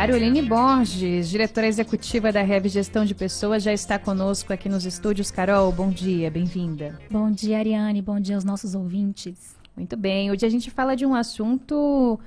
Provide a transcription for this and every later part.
Caroline Borges, diretora executiva da Rev Gestão de Pessoas, já está conosco aqui nos estúdios. Carol, bom dia, bem-vinda. Bom dia, Ariane, bom dia aos nossos ouvintes. Muito bem, hoje a gente fala de um assunto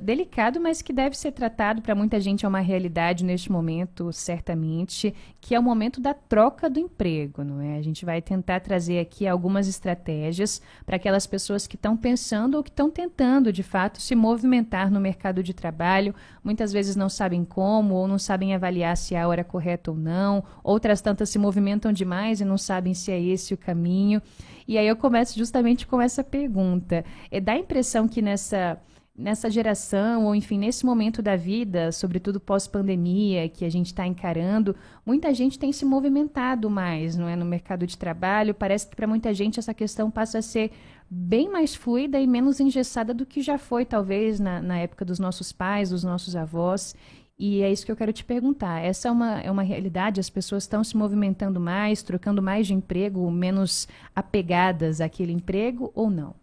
delicado, mas que deve ser tratado, para muita gente é uma realidade neste momento, certamente, que é o momento da troca do emprego, não é? A gente vai tentar trazer aqui algumas estratégias para aquelas pessoas que estão pensando ou que estão tentando, de fato, se movimentar no mercado de trabalho, muitas vezes não sabem como ou não sabem avaliar se é a hora correta ou não, outras tantas se movimentam demais e não sabem se é esse o caminho. E aí eu começo justamente com essa pergunta. Dá a impressão que nessa geração, ou enfim, nesse momento da vida, sobretudo pós-pandemia, que a gente está encarando, muita gente tem se movimentado mais, não é, no mercado de trabalho. Parece que para muita gente essa questão passa a ser bem mais fluida e menos engessada do que já foi, talvez, na época dos nossos pais, dos nossos avós. E é isso que eu quero te perguntar. Essa é uma realidade? As pessoas estão se movimentando mais, trocando mais de emprego, menos apegadas àquele emprego ou não?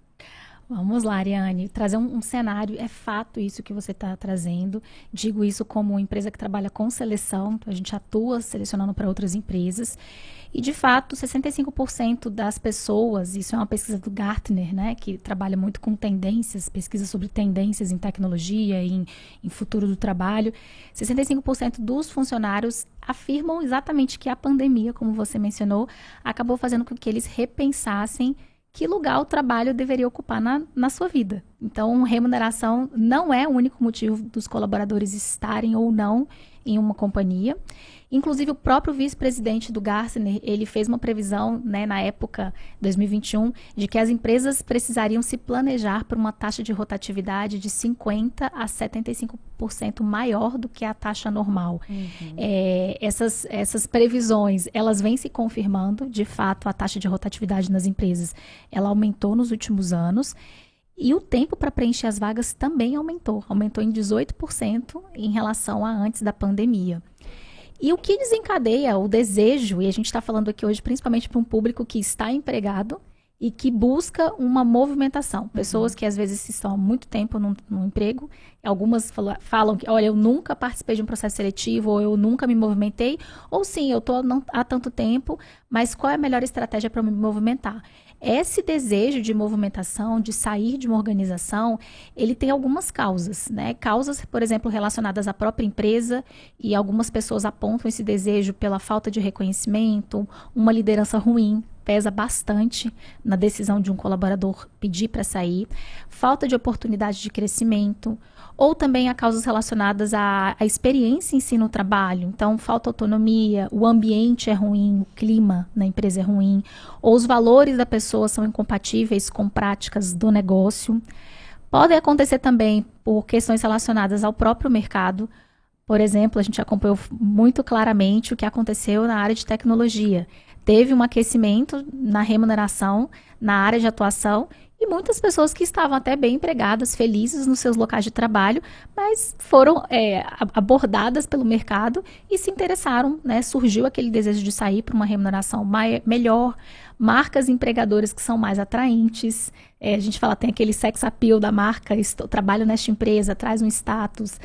Vamos lá, Ariane, trazer um cenário, é fato isso que você está trazendo. Digo isso como empresa que trabalha com seleção, então a gente atua selecionando para outras empresas. E, de fato, 65% das pessoas, isso é uma pesquisa do Gartner, né, que trabalha muito com tendências, pesquisa sobre tendências em tecnologia e em futuro do trabalho, 65% dos funcionários afirmam exatamente que a pandemia, como você mencionou, acabou fazendo com que eles repensassem que lugar o trabalho deveria ocupar na sua vida. Então, remuneração não é o único motivo dos colaboradores estarem ou não em uma companhia. Inclusive, o próprio vice-presidente do Gartner, ele fez uma previsão, né, na época, 2021, de que as empresas precisariam se planejar para uma taxa de rotatividade de 50% a 75% maior do que a taxa normal. Uhum. Essas previsões, elas vêm se confirmando. De fato, a taxa de rotatividade nas empresas, ela aumentou nos últimos anos. E o tempo para preencher as vagas também aumentou em 18% em relação a antes da pandemia. E o que desencadeia o desejo, e a gente está falando aqui hoje principalmente para um público que está empregado e que busca uma movimentação. Pessoas que às vezes estão há muito tempo num emprego, algumas falam que, olha, eu nunca participei de um processo seletivo, ou eu nunca me movimentei, ou sim, eu estou há tanto tempo, mas qual é a melhor estratégia para me movimentar? Esse desejo de movimentação, de sair de uma organização, ele tem algumas causas, né? Causas, por exemplo, relacionadas à própria empresa, e algumas pessoas apontam esse desejo pela falta de reconhecimento, uma liderança ruim, pesa bastante na decisão de um colaborador pedir para sair, falta de oportunidade de crescimento, ou também há causas relacionadas à experiência em si no trabalho. Então, falta autonomia, o ambiente é ruim, o clima na empresa é ruim, ou os valores da pessoa são incompatíveis com práticas do negócio. Podem acontecer também por questões relacionadas ao próprio mercado. Por exemplo, a gente acompanhou muito claramente o que aconteceu na área de tecnologia. Teve um aquecimento na remuneração, na área de atuação, e muitas pessoas que estavam até bem empregadas, felizes nos seus locais de trabalho, mas foram abordadas pelo mercado e se interessaram, né? Surgiu aquele desejo de sair para uma remuneração melhor, marcas empregadoras que são mais atraentes. A gente fala, tem aquele sex appeal da marca, trabalho nesta empresa, traz um status.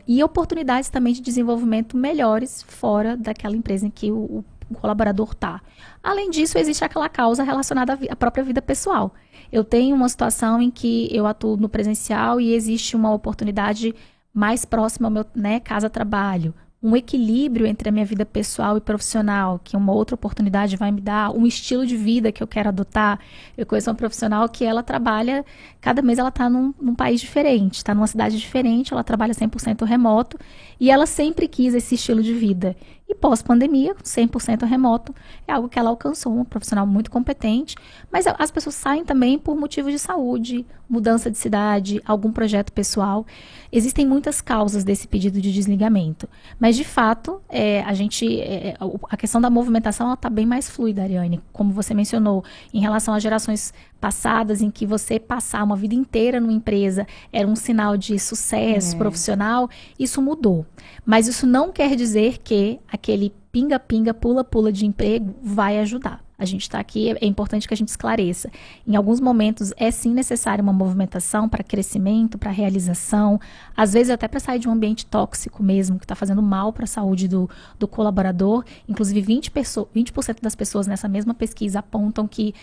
E oportunidades também de desenvolvimento melhores fora daquela empresa em que o colaborador está. Além disso, existe aquela causa relacionada à própria vida pessoal. Eu tenho uma situação em que eu atuo no presencial e existe uma oportunidade mais próxima ao meu, né, casa-trabalho. Um equilíbrio entre a minha vida pessoal e profissional, que uma outra oportunidade vai me dar, um estilo de vida que eu quero adotar. Eu conheço uma profissional que ela trabalha, cada mês ela está num país diferente, está numa cidade diferente, ela trabalha 100% remoto e ela sempre quis esse estilo de vida. E pós-pandemia, 100% remoto, é algo que ela alcançou, um profissional muito competente, mas as pessoas saem também por motivos de saúde, mudança de cidade, algum projeto pessoal. Existem muitas causas desse pedido de desligamento, mas de fato, a questão da movimentação está bem mais fluida, Ariane, como você mencionou, em relação às gerações passadas, em que você passar uma vida inteira numa empresa era um sinal de sucesso profissional, isso mudou. Mas isso não quer dizer que aquele pinga-pinga, pula-pula de emprego vai ajudar. A gente está aqui, é importante que a gente esclareça. Em alguns momentos é sim necessária uma movimentação para crescimento, para realização, às vezes até para sair de um ambiente tóxico mesmo, que está fazendo mal para a saúde do colaborador. Inclusive 20% das pessoas nessa mesma pesquisa apontam que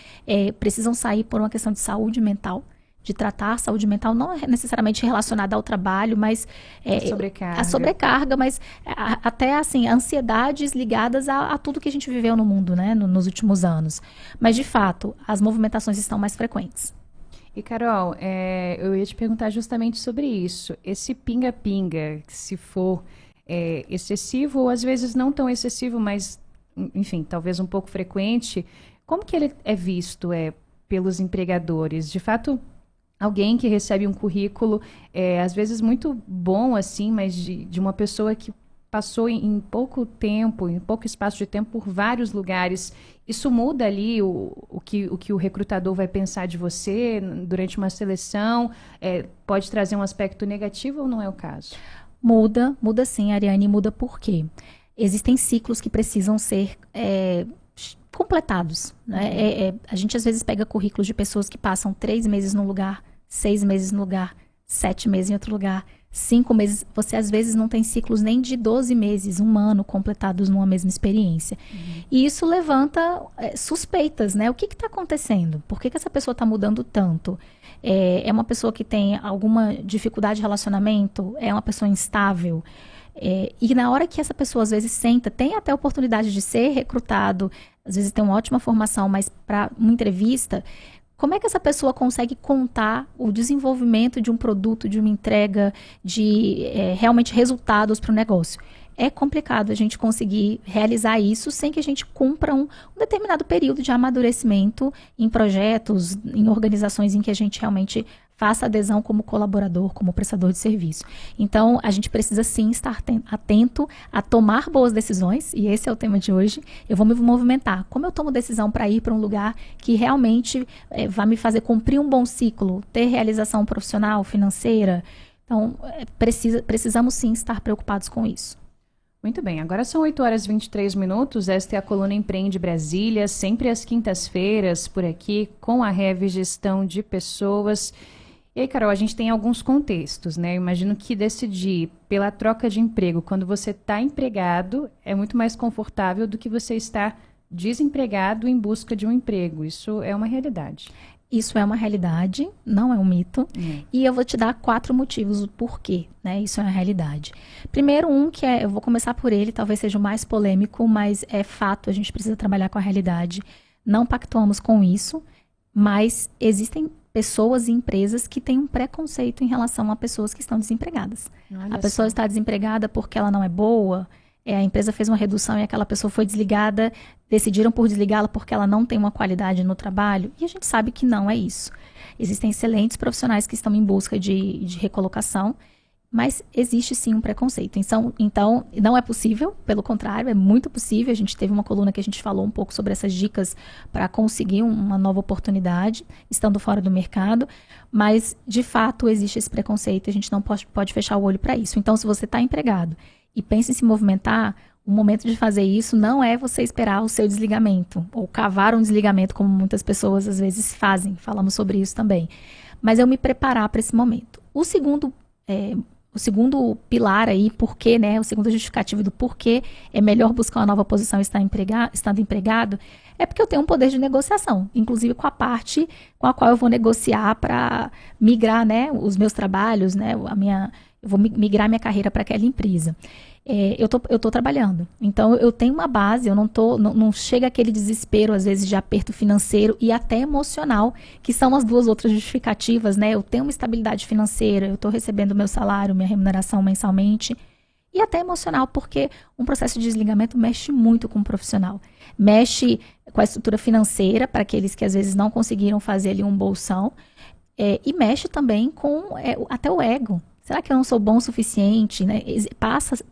precisam sair por uma questão de saúde mental, de tratar a saúde mental, não é necessariamente relacionada ao trabalho, mas a sobrecarga, mas até assim, ansiedades ligadas a tudo que a gente viveu no mundo, né, nos últimos anos. Mas, de fato, as movimentações estão mais frequentes. E, Carol, eu ia te perguntar justamente sobre isso. Esse pinga-pinga, se for excessivo, ou às vezes não tão excessivo, mas, enfim, talvez um pouco frequente, como que ele é visto pelos empregadores? De fato, alguém que recebe um currículo, às vezes muito bom, assim, mas de uma pessoa que passou em pouco tempo, em pouco espaço de tempo, por vários lugares. Isso muda ali o que o recrutador vai pensar de você durante uma seleção? Pode trazer um aspecto negativo ou não é o caso? Muda sim, Ariane, muda por quê? Existem ciclos que precisam ser completados, né? A gente às vezes pega currículos de pessoas que passam 3 meses num lugar, 6 meses no lugar, 7 meses em outro lugar, 5 meses. Você às vezes não tem ciclos nem de 12 meses, 1 ano completados numa mesma experiência. E isso levanta suspeitas, né? O que está acontecendo? Por que essa pessoa está mudando tanto? É uma pessoa que tem alguma dificuldade de relacionamento? É uma pessoa instável? E na hora que essa pessoa às vezes senta, tem até a oportunidade de ser recrutado, às vezes tem uma ótima formação, mas para uma entrevista, como é que essa pessoa consegue contar o desenvolvimento de um produto, de uma entrega, de realmente resultados para o negócio? É complicado a gente conseguir realizar isso sem que a gente cumpra um determinado período de amadurecimento em projetos, em organizações em que a gente realmente faça adesão como colaborador, como prestador de serviço. Então, a gente precisa sim estar atento a tomar boas decisões, e esse é o tema de hoje. Eu vou me movimentar. Como eu tomo decisão para ir para um lugar que realmente vai me fazer cumprir um bom ciclo, ter realização profissional, financeira? Então, precisamos sim estar preocupados com isso. Muito bem, agora são 8h23, esta é a Coluna Empreende Brasília, sempre às quintas-feiras por aqui, com a Rev Gestão de Pessoas. E aí, Carol, a gente tem alguns contextos, né? Eu imagino que decidir pela troca de emprego quando você está empregado é muito mais confortável do que você estar desempregado em busca de um emprego. Isso é uma realidade. Isso é uma realidade, não é um mito. E eu vou te dar 4 motivos do porquê, né? Isso é uma realidade. Primeiro, eu vou começar por ele, talvez seja o mais polêmico, mas é fato, a gente precisa trabalhar com a realidade. Não pactuamos com isso, mas existem pessoas e empresas que têm um preconceito em relação a pessoas que estão desempregadas. A pessoa está desempregada porque ela não é boa, a empresa fez uma redução e aquela pessoa foi desligada, decidiram por desligá-la porque ela não tem uma qualidade no trabalho, e a gente sabe que não é isso. Existem excelentes profissionais que estão em busca de recolocação, mas existe sim um preconceito. Então, não é possível, pelo contrário, é muito possível. A gente teve uma coluna que a gente falou um pouco sobre essas dicas para conseguir uma nova oportunidade, estando fora do mercado, mas, de fato, existe esse preconceito, a gente não pode fechar o olho para isso. Então, se você está empregado e pensa em se movimentar, o momento de fazer isso não é você esperar o seu desligamento, ou cavar um desligamento, como muitas pessoas às vezes fazem, falamos sobre isso também, mas eu me preparar para esse momento. O segundo pilar aí, porquê, né, o segundo justificativo do porquê é melhor buscar uma nova posição estando empregado, é porque eu tenho um poder de negociação, inclusive com a parte com a qual eu vou negociar para migrar, né, os meus trabalhos, né, eu vou migrar minha carreira para aquela empresa. Eu tô trabalhando. Então, eu tenho uma base, não chega aquele desespero, às vezes, de aperto financeiro e até emocional, que são as 2 outras justificativas, né? Eu tenho uma estabilidade financeira, eu estou recebendo meu salário, minha remuneração mensalmente, e até emocional, porque um processo de desligamento mexe muito com o profissional. Mexe com a estrutura financeira, para aqueles que, às vezes, não conseguiram fazer ali um bolsão, e mexe também com até o ego. Será que eu não sou bom o suficiente? Né?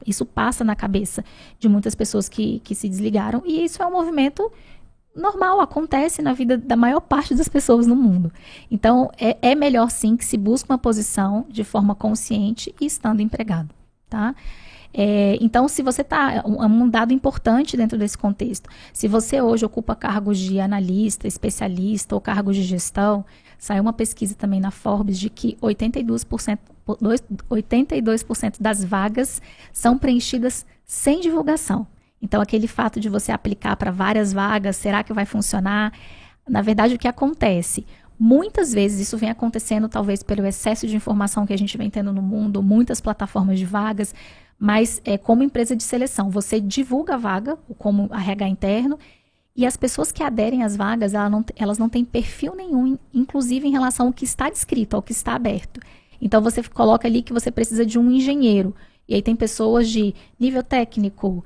Isso passa na cabeça de muitas pessoas que se desligaram. E isso é um movimento normal, acontece na vida da maior parte das pessoas no mundo. Então, é melhor sim que se busque uma posição de forma consciente e estando empregado. Tá? Então, se você está... Um dado importante dentro desse contexto. Se você hoje ocupa cargos de analista, especialista ou cargos de gestão, saiu uma pesquisa também na Forbes de que 82% das vagas são preenchidas sem divulgação. Então, aquele fato de você aplicar para várias vagas, será que vai funcionar? Na verdade, o que acontece? Muitas vezes isso vem acontecendo talvez pelo excesso de informação que a gente vem tendo no mundo, muitas plataformas de vagas, mas como empresa de seleção, você divulga a vaga, como RH interno, e as pessoas que aderem às vagas, elas não têm perfil nenhum, inclusive em relação ao que está descrito, ao que está aberto. Então, você coloca ali que você precisa de um engenheiro, e aí tem pessoas de nível técnico,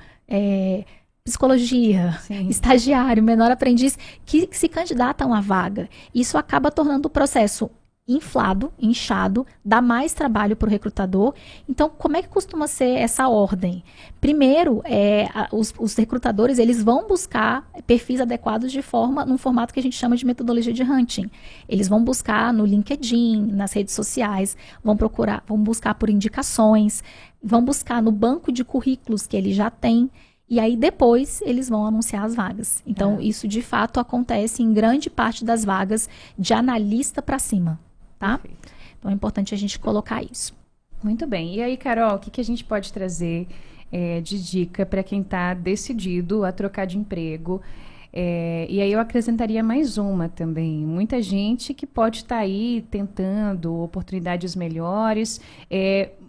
psicologia, sim, estagiário, menor aprendiz, que se candidatam à vaga. Isso acaba tornando o processo inflado, inchado, dá mais trabalho para o recrutador. Então, como é que costuma ser essa ordem? Primeiro, os recrutadores eles vão buscar perfis adequados num formato que a gente chama de metodologia de hunting. Eles vão buscar no LinkedIn, nas redes sociais, vão buscar por indicações, vão buscar no banco de currículos que ele já tem. E aí, depois, eles vão anunciar as vagas. Então, isso, de fato, acontece em grande parte das vagas de analista para cima, tá? Perfeito. Então, é importante a gente colocar isso. Muito bem. E aí, Carol, o que a gente pode trazer de dica para quem está decidido a trocar de emprego? E aí eu acrescentaria mais uma também. Muita gente que pode estar aí tentando oportunidades melhores,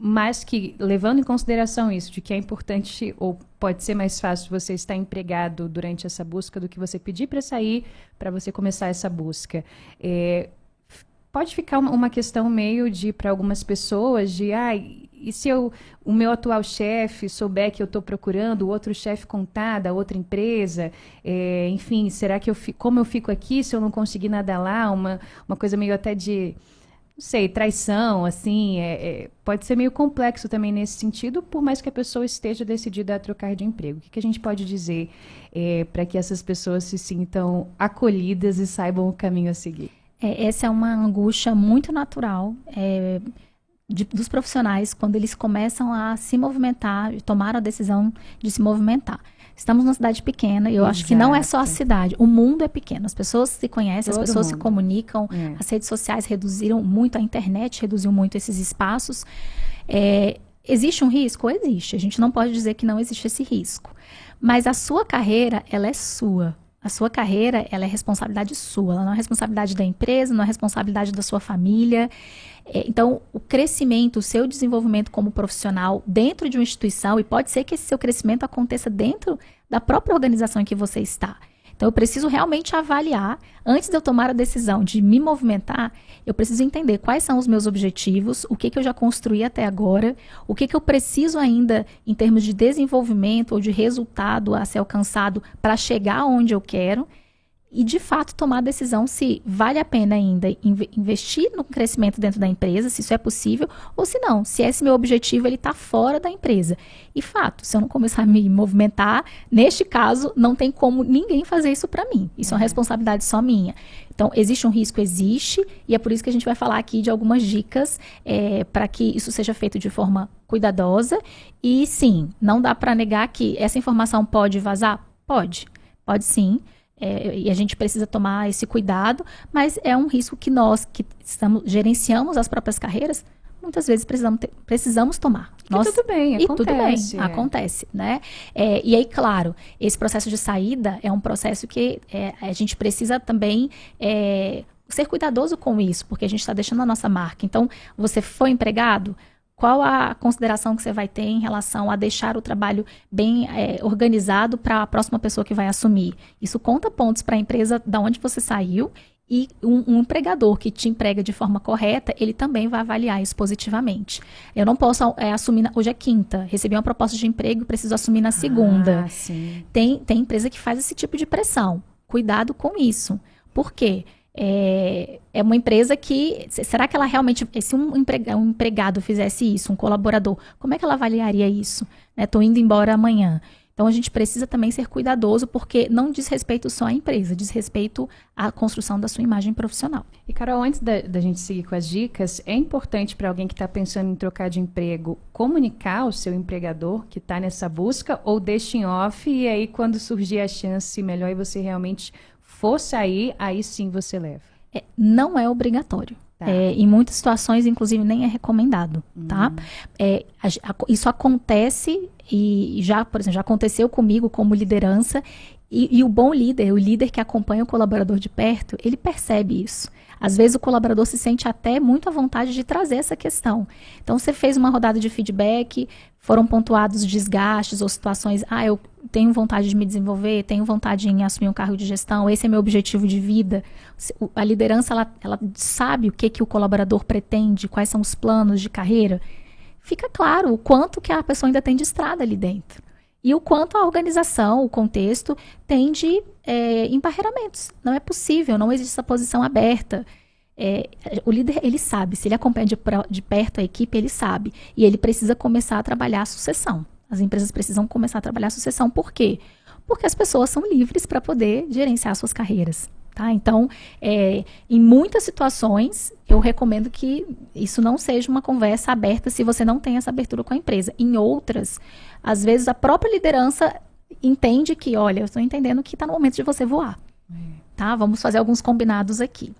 mas que, levando em consideração isso, de que é importante ou pode ser mais fácil você estar empregado durante essa busca do que você pedir para sair, para você começar essa busca. Pode ficar uma questão meio de, para algumas pessoas, de, e se o meu atual chefe souber que eu estou procurando, o outro chefe contar da outra empresa, enfim, será que como eu fico aqui se eu não conseguir nada lá? Uma coisa meio até de, não sei, traição, assim, pode ser meio complexo também nesse sentido, por mais que a pessoa esteja decidida a trocar de emprego. O que a gente pode dizer para que essas pessoas se sintam acolhidas e saibam o caminho a seguir? Essa é uma angústia muito natural dos profissionais quando eles começam a se movimentar, tomar a decisão de se movimentar. Estamos numa cidade pequena e eu acho que não é só a cidade, o mundo é pequeno, as pessoas se conhecem, as pessoas se comunicam, as redes sociais reduziram muito, a internet reduziu muito esses espaços. Existe um risco? Existe, a gente não pode dizer que não existe esse risco, mas a sua carreira, ela é sua. A sua carreira, ela é responsabilidade sua, ela não é responsabilidade da empresa, não é responsabilidade da sua família. Então, o crescimento, o seu desenvolvimento como profissional dentro de uma instituição, e pode ser que esse seu crescimento aconteça dentro da própria organização em que você está. Então, eu preciso realmente avaliar, antes de eu tomar a decisão de me movimentar, eu preciso entender quais são os meus objetivos, o que eu já construí até agora, o que eu preciso ainda em termos de desenvolvimento ou de resultado a ser alcançado para chegar onde eu quero. E, de fato, tomar a decisão se vale a pena ainda investir no crescimento dentro da empresa, se isso é possível, ou se não, se esse meu objetivo está fora da empresa. E, fato, se eu não começar a me movimentar, neste caso, não tem como ninguém fazer isso para mim. Isso é uma responsabilidade só minha. Então, existe um risco? Existe, e é por isso que a gente vai falar aqui de algumas dicas para que isso seja feito de forma cuidadosa. E, sim, não dá para negar que essa informação pode vazar? Pode sim. E a gente precisa tomar esse cuidado, mas é um risco que nós, que gerenciamos as próprias carreiras, muitas vezes precisamos tomar. Tudo bem, acontece, né? E aí, claro, esse processo de saída é um processo que a gente precisa também ser cuidadoso com isso, porque a gente está deixando a nossa marca. Então, você foi empregado? Qual a consideração que você vai ter em relação a deixar o trabalho bem organizado para a próxima pessoa que vai assumir? Isso conta pontos para a empresa da onde você saiu, e um empregador que te emprega de forma correta, ele também vai avaliar isso positivamente. Eu não posso assumir, hoje é quinta, recebi uma proposta de emprego, preciso assumir na segunda. Tem empresa que faz esse tipo de pressão. Cuidado com isso. Por quê? É uma empresa que, será que ela realmente, se um empregado fizesse isso, um colaborador, como é que ela avaliaria isso? Estou indo embora amanhã. Então, a gente precisa também ser cuidadoso, porque não diz respeito só à empresa, diz respeito à construção da sua imagem profissional. E, Carol, antes da gente seguir com as dicas, é importante para alguém que está pensando em trocar de emprego comunicar ao seu empregador que está nessa busca, ou deixa em off e aí quando surgir a chance melhor e você realmente for sair, aí sim você leva? Não é obrigatório. Tá. Em muitas situações, inclusive, nem é recomendado, tá? Isso acontece e já, por exemplo, já aconteceu comigo como liderança e o bom líder, o líder que acompanha o colaborador de perto, ele percebe isso. Às vezes o colaborador se sente até muito à vontade de trazer essa questão. Então, você fez uma rodada de feedback, foram pontuados desgastes ou situações, eu tenho vontade de me desenvolver, tenho vontade em assumir um cargo de gestão, esse é meu objetivo de vida. A liderança, ela sabe o que o colaborador pretende, quais são os planos de carreira. Fica claro o quanto que a pessoa ainda tem de estrada ali dentro. E o quanto a organização, o contexto, tem de embarreiramentos. Não é possível, não existe essa posição aberta. O líder, ele sabe, se ele acompanha de perto a equipe, ele sabe. E ele precisa começar a trabalhar a sucessão. As empresas precisam começar a trabalhar a sucessão. Por quê? Porque as pessoas são livres para poder gerenciar suas carreiras. Tá? Então, em muitas situações, eu recomendo que isso não seja uma conversa aberta se você não tem essa abertura com a empresa. Em outras, às vezes a própria liderança entende que, olha, eu estou entendendo que está no momento de você voar. Tá? Vamos fazer alguns combinados aqui.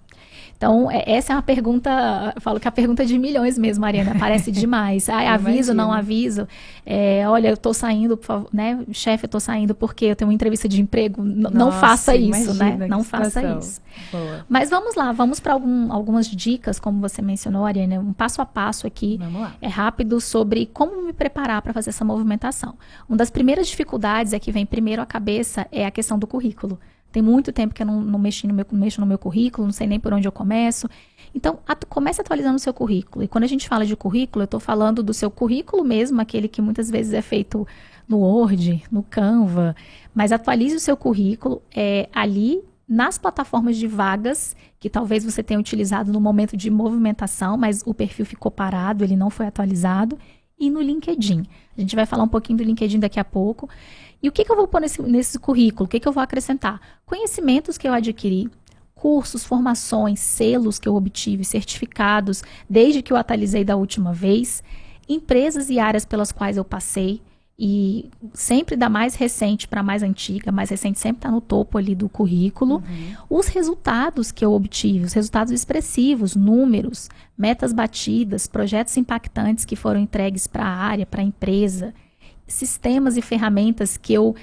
Então, essa é uma pergunta, eu falo que é a pergunta de milhões mesmo, Mariana, parece demais. Aviso, não aviso? Olha, eu estou saindo, por favor, né? Chefe, eu estou saindo porque eu tenho uma entrevista de emprego. Não faça isso, né? Não faça isso. Boa. Mas vamos lá, vamos para algumas dicas, como você mencionou, Ariane, um passo a passo aqui. Vamos lá. É rápido sobre como me preparar para fazer essa movimentação. Uma das primeiras dificuldades que vem primeiro à cabeça é a questão do currículo. Tem muito tempo que eu não mexo no meu currículo, não sei nem por onde eu começo. Então, comece atualizando o seu currículo. E quando a gente fala de currículo, eu estou falando do seu currículo mesmo, aquele que muitas vezes é feito no Word, no Canva. Mas atualize o seu currículo ali nas plataformas de vagas, que talvez você tenha utilizado no momento de movimentação, mas o perfil ficou parado, ele não foi atualizado. E no LinkedIn. A gente vai falar um pouquinho do LinkedIn daqui a pouco. E o que eu vou pôr nesse currículo? O que eu vou acrescentar? Conhecimentos que eu adquiri, cursos, formações, selos que eu obtive, certificados, desde que eu atualizei da última vez, empresas e áreas pelas quais eu passei, e sempre da mais recente para a mais antiga, mais recente sempre está no topo ali do currículo. Os resultados que eu obtive, os resultados expressivos, números, metas batidas, projetos impactantes que foram entregues para a área, para a empresa, sistemas e ferramentas que eu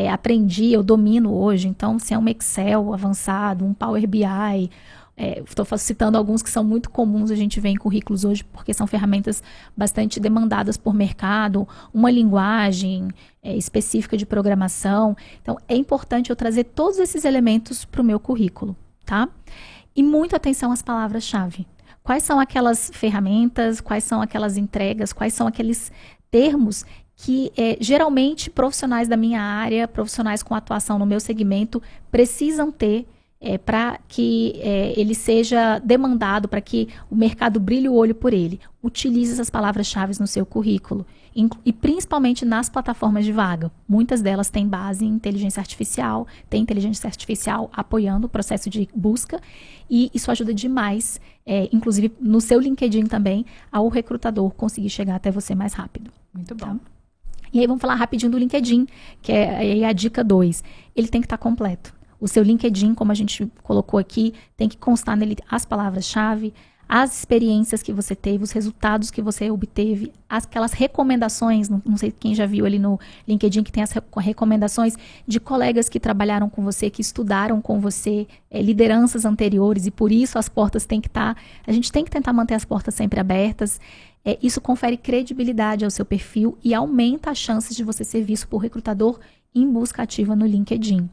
aprendi, eu domino hoje. Então, se é um Excel avançado, um Power BI, estou citando alguns que são muito comuns a gente ver em currículos hoje, porque são ferramentas bastante demandadas por mercado, uma linguagem específica de programação. Então, é importante eu trazer todos esses elementos para o meu currículo, tá? E muita atenção às palavras-chave. Quais são aquelas ferramentas, quais são aquelas entregas, quais são aqueles termos que geralmente profissionais da minha área, profissionais com atuação no meu segmento, precisam ter para que ele seja demandado, para que o mercado brilhe o olho por ele. Utilize essas palavras-chave no seu currículo, e principalmente nas plataformas de vaga. Muitas delas têm base em inteligência artificial, tem inteligência artificial apoiando o processo de busca, e isso ajuda demais, inclusive no seu LinkedIn também, ao recrutador conseguir chegar até você mais rápido. Muito bom. Tá? E aí vamos falar rapidinho do LinkedIn, que é a dica 2. Ele tem que estar completo. O seu LinkedIn, como a gente colocou aqui, tem que constar nele as palavras-chave, as experiências que você teve, os resultados que você obteve, aquelas recomendações, não sei quem já viu ali no LinkedIn, que tem as recomendações de colegas que trabalharam com você, que estudaram com você, lideranças anteriores, e por isso as portas têm que estar... A gente tem que tentar manter as portas sempre abertas. Isso confere credibilidade ao seu perfil e aumenta as chances de você ser visto por recrutador em busca ativa no LinkedIn.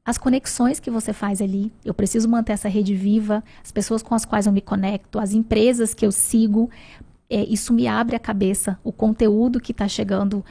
As conexões que você faz ali, eu preciso manter essa rede viva, as pessoas com as quais eu me conecto, as empresas que eu sigo, isso me abre a cabeça, o conteúdo que está chegando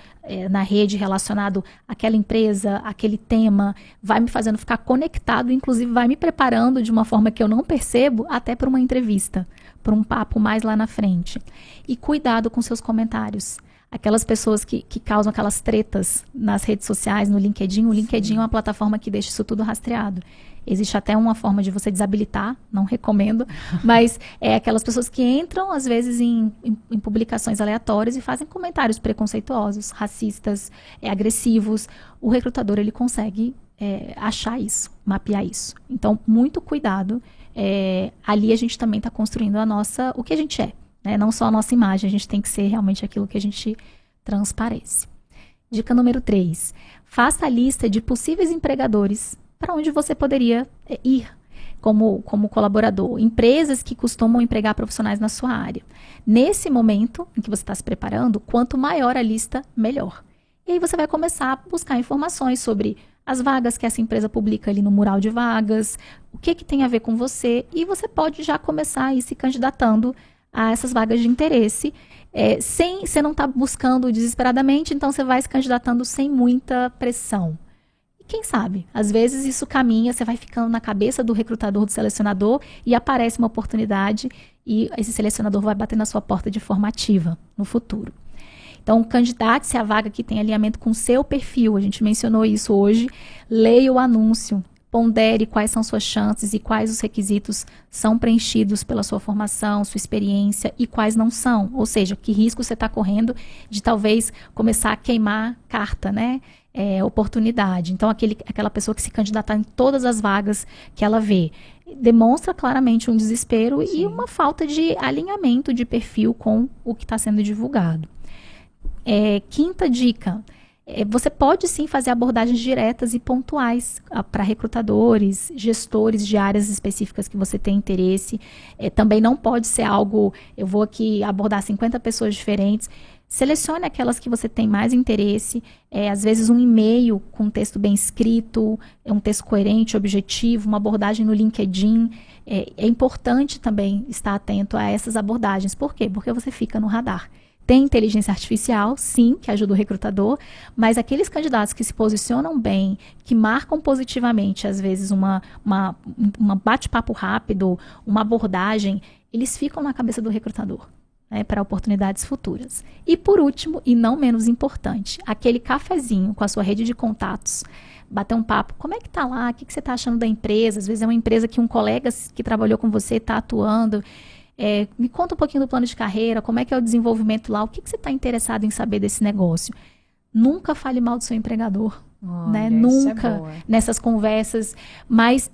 na rede relacionado àquela empresa, àquele tema, vai me fazendo ficar conectado, inclusive vai me preparando de uma forma que eu não percebo, até para uma entrevista, para um papo mais lá na frente. E cuidado com seus comentários. aquelas pessoas que causam aquelas tretas nas redes sociais, no LinkedIn. O LinkedIn é uma plataforma que deixa isso tudo rastreado. Existe até uma forma de você desabilitar, não recomendo, mas é aquelas pessoas que entram, às vezes, em publicações aleatórias e fazem comentários preconceituosos, racistas, agressivos. O recrutador, ele consegue achar isso, mapear isso. Então, muito cuidado. Ali a gente também está construindo o que a gente é, né? Não só a nossa imagem, a gente tem que ser realmente aquilo que a gente transparece. Dica número 3. Faça a lista de possíveis empregadores para onde você poderia ir como colaborador. Empresas que costumam empregar profissionais na sua área. Nesse momento em que você está se preparando, quanto maior a lista, melhor. E aí você vai começar a buscar informações sobre as vagas que essa empresa publica ali no mural de vagas, o que tem a ver com você, e você pode já começar a ir se candidatando a essas vagas de interesse, você não está buscando desesperadamente, então você vai se candidatando sem muita pressão. Quem sabe? Às vezes isso caminha, você vai ficando na cabeça do recrutador, do selecionador, e aparece uma oportunidade e esse selecionador vai bater na sua porta de forma ativa no futuro. Então, candidate-se à vaga que tem alinhamento com o seu perfil. A gente mencionou isso hoje. Leia o anúncio, pondere quais são suas chances e quais os requisitos são preenchidos pela sua formação, sua experiência e quais não são. Ou seja, que risco você está correndo de talvez começar a queimar carta, né? Oportunidade. Então, aquela pessoa que se candidatar em todas as vagas que ela vê, demonstra claramente um desespero Sim. e uma falta de alinhamento de perfil com o que está sendo divulgado. Quinta dica, você pode sim fazer abordagens diretas e pontuais para recrutadores, gestores de áreas específicas que você tem interesse. Também não pode ser algo, eu vou aqui abordar 50 pessoas diferentes. Selecione aquelas que você tem mais interesse, às vezes um e-mail com um texto bem escrito, um texto coerente, objetivo, uma abordagem no LinkedIn. É importante também estar atento a essas abordagens. Por quê? Porque você fica no radar. Tem inteligência artificial, sim, que ajuda o recrutador, mas aqueles candidatos que se posicionam bem, que marcam positivamente, às vezes, uma bate-papo rápido, uma abordagem, eles ficam na cabeça do recrutador, né, para oportunidades futuras. E por último, e não menos importante, aquele cafezinho com a sua rede de contatos, bater um papo, como é que está lá, o que você está achando da empresa? Às vezes é uma empresa que um colega que trabalhou com você está atuando. Me conta um pouquinho do plano de carreira, como é que é o desenvolvimento lá, o que você está interessado em saber desse negócio. Nunca fale mal do seu empregador, né? Nunca nessas conversas, mas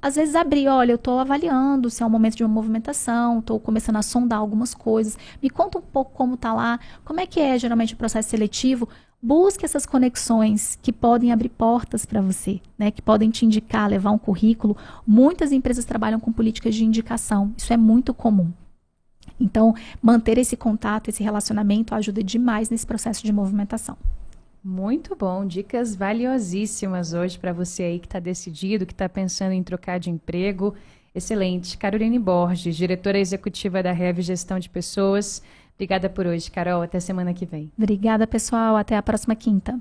às vezes abrir, olha, eu estou avaliando se é um momento de uma movimentação, estou começando a sondar algumas coisas, me conta um pouco como está lá, como é que é geralmente o processo seletivo. Busque essas conexões que podem abrir portas para você, né? Que podem te indicar, levar um currículo. Muitas empresas trabalham com políticas de indicação. Isso é muito comum. Então, manter esse contato, esse relacionamento ajuda demais nesse processo de movimentação. Muito bom. Dicas valiosíssimas hoje para você aí que está decidido, que está pensando em trocar de emprego. Excelente. Caroline Borges, diretora executiva da Rev Gestão de Pessoas. Obrigada por hoje, Carol. Até semana que vem. Obrigada, pessoal. Até a próxima quinta.